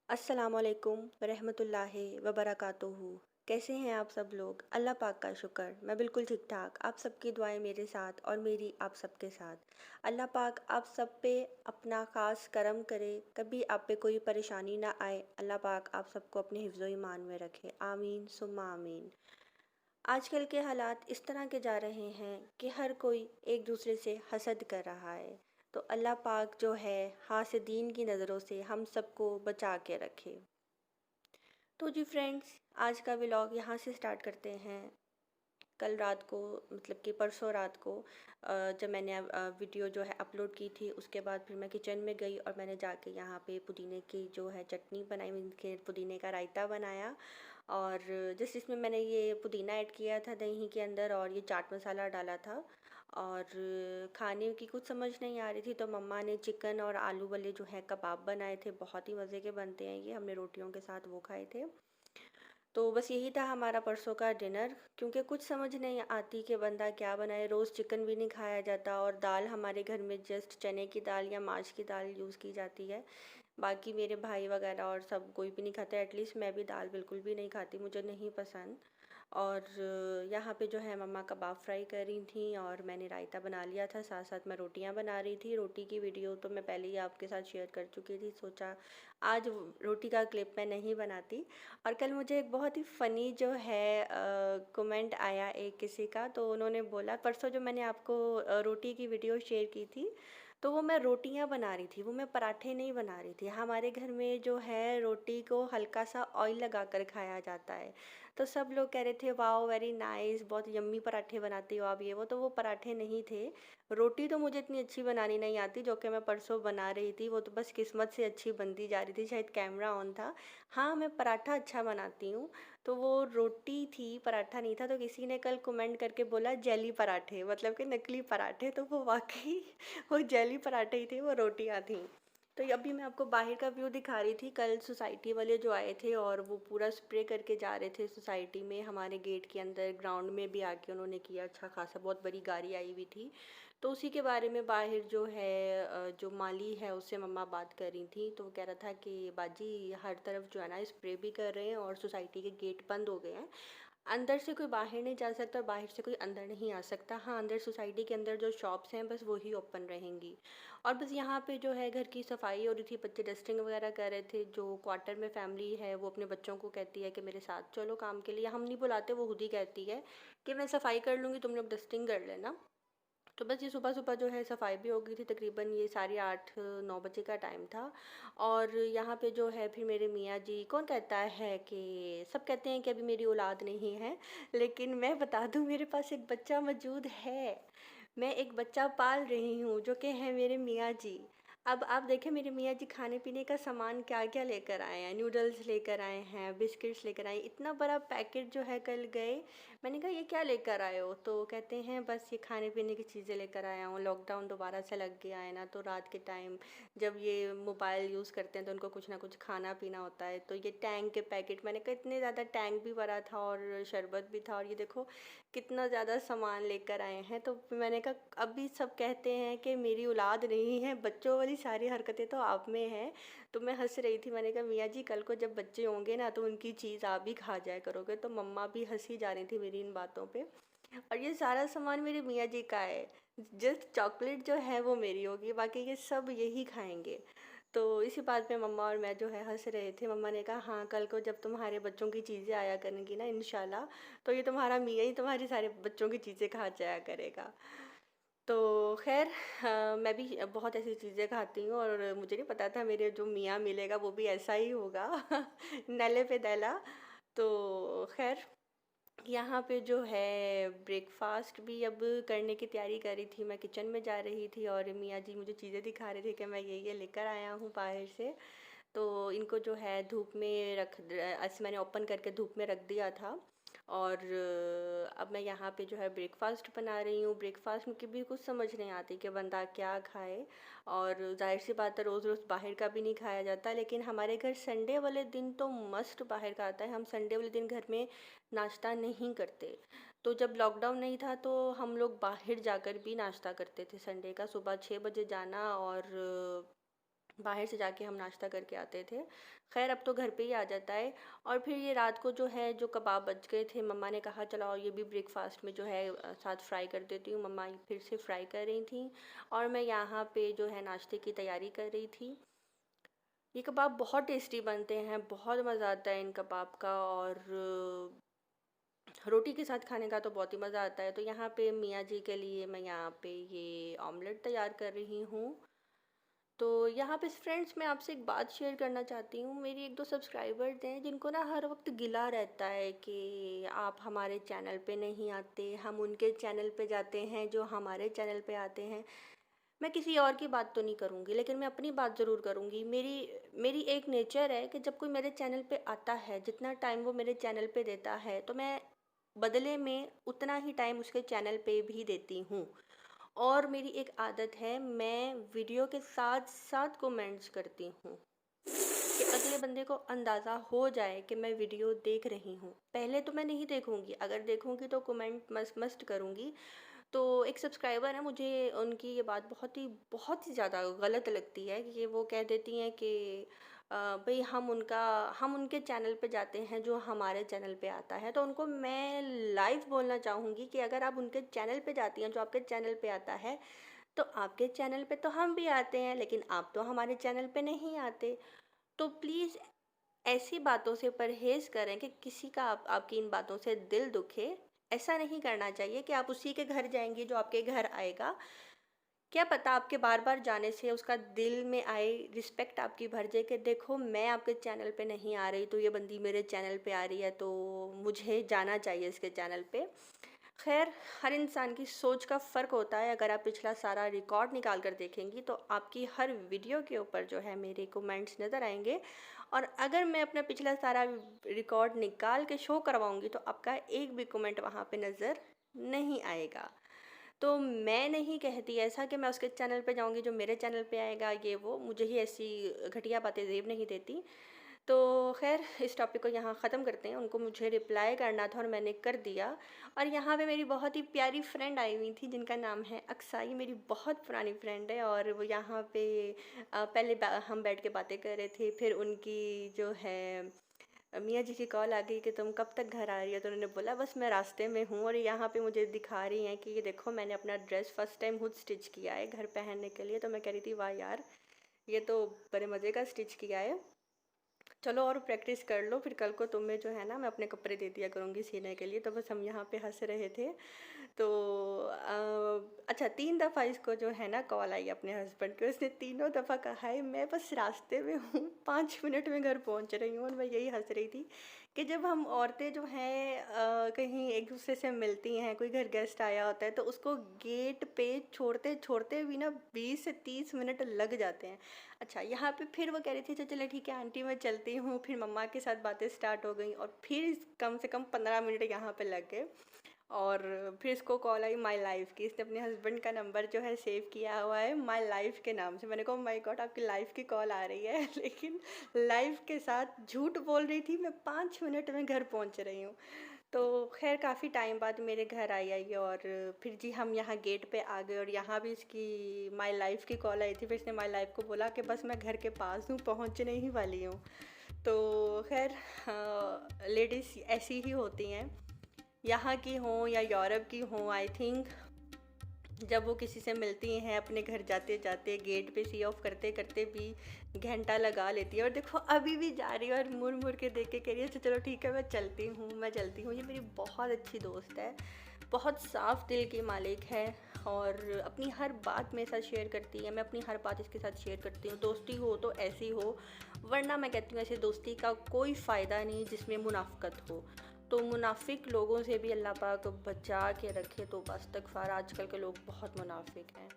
अस्सलामुअलैकुम रहमतुल्लाहि व बरकातुहू। कैसे हैं आप सब लोग? अल्लाह पाक का शुक्र, मैं बिल्कुल ठीक ठाक। आप सबकी दुआएं मेरे साथ और मेरी आप सबके साथ। अल्लाह पाक आप सब पे अपना ख़ास करम करे, कभी आप पे कोई परेशानी ना आए। अल्लाह पाक आप सबको अपने हिफ्ज़ो ईमान में रखे, आमीन सुम्मा आमीन। आजकल के हालात इस तरह के जा रहे हैं कि हर कोई एक दूसरे से हसद कर रहा है। तो अल्लाह पाक जो है हासिदीन की नज़रों से हम सबको बचा के रखे। तो जी फ्रेंड्स, आज का व्लॉग यहाँ से स्टार्ट करते हैं। कल रात को, मतलब कि परसों रात को, जब मैंने वीडियो जो है अपलोड की थी, उसके बाद फिर मैं किचन में गई और मैंने जाके यहाँ पे पुदीने की जो है चटनी बनाई, उनके पुदीने का रायता बनाया। और जिस इसमें मैंने ये पुदीना ऐड किया था दही के अंदर और ये चाट मसाला डाला था। और खाने की कुछ समझ नहीं आ रही थी तो मम्मा ने चिकन और आलू वाले जो है कबाब बनाए थे, बहुत ही मज़े के बनते हैं ये, हमने रोटियों के साथ वो खाए थे। तो बस यही था हमारा परसों का डिनर, क्योंकि कुछ समझ नहीं आती कि बंदा क्या बनाए। रोज़ चिकन भी नहीं खाया जाता और दाल हमारे घर में जस्ट चने की दाल या माश की दाल यूज़ की जाती है। बाकी मेरे भाई वगैरह और सब कोई भी नहीं खाता, एटलीस्ट मैं भी दाल बिल्कुल भी नहीं खाती, मुझे नहीं पसंद। और यहाँ पे जो है मम्मा कबाब फ्राई कर रही थी और मैंने रायता बना लिया था, साथ साथ मैं रोटियाँ बना रही थी। रोटी की वीडियो तो मैं पहले ही आपके साथ शेयर कर चुकी थी, सोचा आज रोटी का क्लिप मैं नहीं बनाती। और कल मुझे एक बहुत ही फ़नी जो है कमेंट आया एक किसी का, तो उन्होंने बोला, परसों जो मैंने आपको रोटी की वीडियो शेयर की थी, तो वो मैं रोटियां बना रही थी, वो मैं पराठे नहीं बना रही थी। हमारे घर में जो है रोटी को हल्का सा ऑयल लगा कर खाया जाता है। तो सब लोग कह रहे थे वाओ वेरी नाइस, बहुत यम्मी पराठे बनाती हो आप, ये वो। तो वो पराठे नहीं थे। रोटी तो मुझे इतनी अच्छी बनानी नहीं आती, जो कि मैं परसों बना रही थी, वो तो बस किस्मत से अच्छी बनती जा रही थी, शायद कैमरा ऑन था। हाँ, मैं पराठा अच्छा बनाती हूँ। तो वो रोटी थी, पराठा नहीं था। तो किसी ने कल कमेंट करके बोला जेली पराठे, मतलब कि नकली पराठे। तो वो वाकई वो जेली पराठे ही थे, वो रोटियाँ थीं। तो ये अभी मैं आपको बाहर का व्यू दिखा रही थी। कल सोसाइटी वाले जो आए थे और वो पूरा स्प्रे करके जा रहे थे सोसाइटी में, हमारे गेट के अंदर ग्राउंड में भी आके उन्होंने किया अच्छा खासा, बहुत बड़ी गाड़ी आई हुई थी। तो उसी के बारे में बाहर जो है जो माली है उससे मम्मा बात कर रही थी। तो वो कह रहा था कि बाजी हर तरफ जो है ना स्प्रे भी कर रहे हैं और सोसाइटी के गेट बंद हो गए हैं, अंदर से कोई बाहर नहीं जा सकता और बाहर से कोई अंदर नहीं आ सकता। हाँ, अंदर सोसाइटी के अंदर जो शॉप्स हैं बस वही ओपन रहेंगी। और बस यहाँ पे जो है घर की सफाई हो रही थी, बच्चे डस्टिंग वगैरह कर रहे थे। जो क्वार्टर में फैमिली है वो अपने बच्चों को कहती है कि मेरे साथ चलो काम के लिए, हम नहीं बुलाते, वो खुद ही कहती है कि मैं सफाई कर लूँगी, तुम लोग डस्टिंग कर लेना। तो बस ये सुबह-सुबह जो है सफाई भी हो गई थी, तकरीबन ये साढ़े 8-9 बजे का टाइम था। और यहाँ पे जो है फिर मेरे मियाँ जी, कौन कहता है कि सब कहते हैं कि अभी मेरी औलाद नहीं है, लेकिन मैं बता दूँ मेरे पास एक बच्चा मौजूद है। मैं एक बच्चा पाल रही हूँ जो कि है मेरे मियाँ जी। अब आप देखें मेरे मियाँ जी खाने पीने का सामान क्या-क्या लेकर आए हैं। नूडल्स लेकर आए हैं, बिस्किट्स लेकर आए हैं, इतना बड़ा पैकेट जो है कल गए। मैंने कहा ये क्या लेकर आए हो? तो कहते हैं बस ये खाने पीने की चीज़ें लेकर आया हूँ, लॉकडाउन दोबारा से लग गया है ना, तो रात के टाइम जब ये मोबाइल यूज़ करते हैं तो उनको कुछ ना कुछ खाना पीना होता है। तो ये टैंग के पैकेट, मैंने कहा इतने ज़्यादा टैंग भी भरा था और शरबत भी था, और ये देखो कितना ज़्यादा सामान लेकर आए हैं। तो मैंने कहा अभी सब कहते हैं कि मेरी औलाद नहीं है, बच्चों वाली सारी हरकतें तो आप में हैं। तो मैं हंस रही थी, मैंने कहा मियाँ जी कल को जब बच्चे होंगे ना तो उनकी चीज़ आप भी खा जाया करोगे। तो मम्मा भी हंसी जा रही थी मेरी इन बातों पे। और ये सारा सामान मेरे मियाँ जी का है, जस्ट चॉकलेट जो है वो मेरी होगी, बाकी ये सब यही खाएंगे। तो इसी बात पे मम्मा और मैं जो है हंस रहे थे। मम्मा ने कहा हाँ, कल को जब तुम्हारे बच्चों की चीज़ें आया करेंगी ना इंशाल्लाह, तो ये तुम्हारा मियाँ ही तुम्हारे सारे बच्चों की चीज़ें खा जाया करेगा। तो खैर, मैं भी बहुत ऐसी चीज़ें खाती हूँ और मुझे नहीं पता था मेरे जो मियाँ मिलेगा वो भी ऐसा ही होगा नले पे दला। तो खैर, यहाँ पे जो है ब्रेकफास्ट भी अब करने की तैयारी कर रही थी। मैं किचन में जा रही थी और मियाँ जी मुझे चीज़ें दिखा रहे थे कि मैं ये लेकर आया हूँ बाहर से। तो इनको जो है धूप में ऐसे मैंने ओपन करके धूप में रख दिया था। और अब मैं यहाँ पे जो है ब्रेकफास्ट बना रही हूँ। ब्रेकफास्ट में की भी कुछ समझ नहीं आती कि बंदा क्या खाए। और जाहिर सी बात है रोज़ रोज़ बाहर का भी नहीं खाया जाता, लेकिन हमारे घर संडे वाले दिन तो मस्त बाहर का आता है। हम संडे वाले दिन घर में नाश्ता नहीं करते। तो जब लॉकडाउन नहीं था तो हम लोग बाहर जाकर भी नाश्ता करते थे संडे का, सुबह 6 बजे जाना और बाहर से जाके हम नाश्ता करके आते थे। ख़ैर अब तो घर पे ही आ जाता है। और फिर ये रात को जो है जो कबाब बच गए थे, मम्मा ने कहा चलो ये भी ब्रेकफ़ास्ट में जो है साथ फ्राई कर देती हूँ। मम्मा फिर से फ्राई कर रही थी और मैं यहाँ पे जो है नाश्ते की तैयारी कर रही थी। ये कबाब बहुत टेस्टी बनते हैं, बहुत मज़ा आता है इन कबाब का। और रोटी के साथ खाने का तो बहुत ही मज़ा आता है। तो यहाँ पे मियाँ जी के लिए मैं यहाँ पे ये ऑमलेट तैयार कर रही हूँ। तो यहाँ पे फ्रेंड्स मैं आपसे एक बात शेयर करना चाहती हूँ। मेरी एक दो सब्सक्राइबर्स हैं जिनको ना हर वक्त गिला रहता है कि आप हमारे चैनल पे नहीं आते, हम उनके चैनल पे जाते हैं जो हमारे चैनल पे आते हैं। मैं किसी और की बात तो नहीं करूँगी, लेकिन मैं अपनी बात ज़रूर करूँगी। मेरी मेरी एक नेचर है कि जब कोई मेरे चैनल पे आता है, जितना टाइम वो मेरे चैनल पे देता है, तो मैं बदले में उतना ही टाइम उसके चैनल पे भी देती हूँ। और मेरी एक आदत है, मैं वीडियो के साथ साथ कमेंट्स करती हूँ कि अगले बंदे को अंदाज़ा हो जाए कि मैं वीडियो देख रही हूँ। पहले तो मैं नहीं देखूँगी, अगर देखूँगी तो कमेंट मस्ट मस्ट करूँगी। तो एक सब्सक्राइबर है, मुझे उनकी ये बात बहुत ही ज़्यादा गलत लगती है कि वो कह देती हैं कि भई हम उनके चैनल पे जाते हैं जो हमारे चैनल पे आता है। तो उनको मैं लाइव बोलना चाहूँगी कि अगर आप उनके चैनल पे जाती हैं जो आपके चैनल पे आता है, तो आपके चैनल पे तो हम भी आते हैं, लेकिन आप तो हमारे चैनल पे नहीं आते। तो प्लीज़ ऐसी बातों से परहेज़ करें कि किसी का आपकी इन बातों से दिल दुखे। ऐसा नहीं करना चाहिए कि आप उसी के घर जाएँगी जो आपके घर आएगा। क्या पता आपके बार-बार जाने से उसका दिल में आए, रिस्पेक्ट आपकी भर जाए कि देखो मैं आपके चैनल पे नहीं आ रही, तो ये बंदी मेरे चैनल पे आ रही है, तो मुझे जाना चाहिए इसके चैनल पे। ख़ैर, हर इंसान की सोच का फ़र्क होता है। अगर आप पिछला सारा रिकॉर्ड निकाल कर देखेंगी तो आपकी हर वीडियो के ऊपर जो है मेरे कमेंट्स नज़र आएँगे। और अगर मैं अपना पिछला सारा रिकॉर्ड निकाल के शो करवाऊँगी तो आपका एक भी कमेंट वहाँ पे नज़र नहीं आएगा। तो मैं नहीं कहती ऐसा कि मैं उसके चैनल पे जाऊँगी जो मेरे चैनल पे आएगा, ये वो, मुझे ही ऐसी घटिया बातें ज़ेब नहीं देती। तो ख़ैर इस टॉपिक को यहाँ ख़त्म करते हैं। उनको मुझे रिप्लाई करना था और मैंने कर दिया। और यहाँ पे मेरी बहुत ही प्यारी फ्रेंड आई हुई थी जिनका नाम है अक्सा। ये मेरी बहुत पुरानी फ्रेंड है और वो यहाँ पे पहले हम बैठ के बातें कर रहे थे, फिर उनकी जो है मियाँ जी की कॉल आ गई कि तुम कब तक घर आ रही हो। तो उन्होंने बोला बस मैं रास्ते में हूँ। और यहाँ पे मुझे दिखा रही हैं कि ये देखो मैंने अपना ड्रेस फ़र्स्ट टाइम खुद स्टिच किया है घर पहनने के लिए। तो मैं कह रही थी वाह यार, ये तो बड़े मज़े का स्टिच किया है। चलो और प्रैक्टिस कर लो, फिर कल को तुम्हें जो है ना मैं अपने कपड़े दे दिया करूँगी सीने के लिए। तो बस हम यहाँ पे हंस रहे थे। तो अच्छा 3 दफ़ा इसको जो है ना कॉल आई अपने हस्बैंड की। उसने तीनों दफ़ा कहा है मैं बस रास्ते में हूँ, 5 मिनट में घर पहुँच रही हूँ। और मैं यही हंस रही थी कि जब हम औरतें जो हैं कहीं एक दूसरे से मिलती हैं, कोई घर गेस्ट आया होता है तो उसको गेट पे छोड़ते छोड़ते भी ना 20 से 30 मिनट लग जाते हैं। अच्छा यहाँ पे फिर वो कह रही थी अच्छा चलो ठीक है आंटी मैं चलती हूँ। फिर मम्मा के साथ बातें स्टार्ट हो गई और फिर कम से कम 15 मिनट यहाँ पे लग गए। और फिर इसको कॉल आई माय लाइफ की। इसने अपने हस्बैंड का नंबर जो है सेव किया हुआ है माय लाइफ के नाम से। मैंने कहा माय गॉड आपकी लाइफ की कॉल आ रही है लेकिन लाइफ के साथ झूठ बोल रही थी। मैं 5 मिनट में घर पहुंच रही हूँ। तो खैर काफ़ी टाइम बाद मेरे घर आई और फिर जी हम यहाँ गेट पे आ गए। और यहाँ भी इसकी माय लाइफ की कॉल आई थी। फिर इसने माय लाइफ को बोला कि बस मैं घर के पास हूँ, पहुँचने ही वाली हूँ। तो खैर लेडीज़ ऐसी ही होती हैं, यहाँ की हों या यूरोप की हों। आई थिंक जब वो किसी से मिलती हैं अपने घर जाते जाते गेट पे सी ऑफ करते करते भी घंटा लगा लेती है। और देखो अभी भी जा रही है और मुड़ मुड़ के देख के कह रही है अच्छा चलो ठीक है मैं चलती हूँ मैं चलती हूँ। ये मेरी बहुत अच्छी दोस्त है, बहुत साफ़ दिल की मालिक है और अपनी हर बात मेरे साथ शेयर करती है। मैं अपनी हर बात इसके साथ शेयर करती हूँ। दोस्ती हो तो ऐसी हो, वरना मैं कहती हूँ ऐसे दोस्ती का कोई फ़ायदा नहीं जिसमें मुनाफ़िकत हो। तो मुनाफिक लोगों से भी अल्लाह पाक बचा के रखे। तो बस इस्तग़फ़ार, आजकल के लोग बहुत मुनाफिक हैं।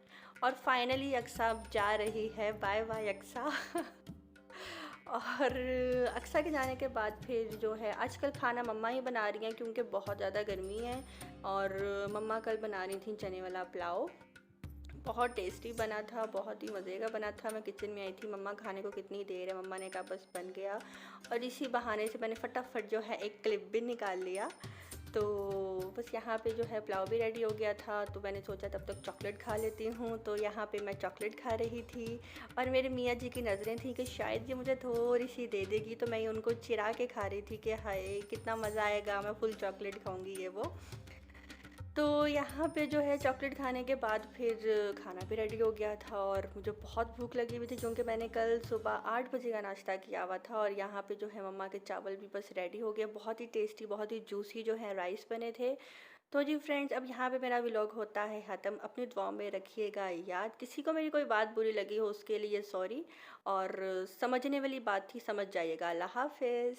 और फाइनली अक्सा जा रही है, बाय बाय अक्सा और अक्सा के जाने के बाद फिर जो है आजकल खाना मम्मा ही बना रही हैं क्योंकि बहुत ज़्यादा गर्मी है। और मम्मा कल बना रही थी चने वाला पुलाव, बहुत टेस्टी बना था, बहुत ही मज़े का बना था। मैं किचन में आई थी, मम्मा खाने को कितनी देर है, मम्मा ने कहा बस बन गया। और इसी बहाने से मैंने फटाफट जो है एक क्लिप भी निकाल लिया। तो बस यहाँ पे जो है पुलाव भी रेडी हो गया था, तो मैंने सोचा तब तक चॉकलेट खा लेती हूँ। तो यहाँ पे मैं चॉकलेट खा रही थी और मेरे मियाँ जी की नज़रें थी कि शायद ये मुझे थोड़ी-सी दे देगी, तो मैं उनको चिढ़ा के खा रही थी कि हाय! कितना मज़ा आएगा, मैं फुल चॉकलेट खाऊँगी ये वो। तो यहाँ पे जो है चॉकलेट खाने के बाद फिर खाना भी रेडी हो गया था और मुझे बहुत भूख लगी हुई थी, क्योंकि मैंने कल सुबह 8 बजे का नाश्ता किया हुआ था। और यहाँ पे जो है मम्मा के चावल भी बस रेडी हो गए, बहुत ही टेस्टी, बहुत ही जूसी जो है राइस बने थे। तो जी फ्रेंड्स, अब यहाँ पे मेरा व्लॉग होता है ख़त्म। अपनी दुआओं में रखिएगा याद। किसी को मेरी कोई बात बुरी लगी हो उसके लिए सॉरी, और समझने वाली बात थी, समझ जाइएगा। अल्लाह हाफ़िज़।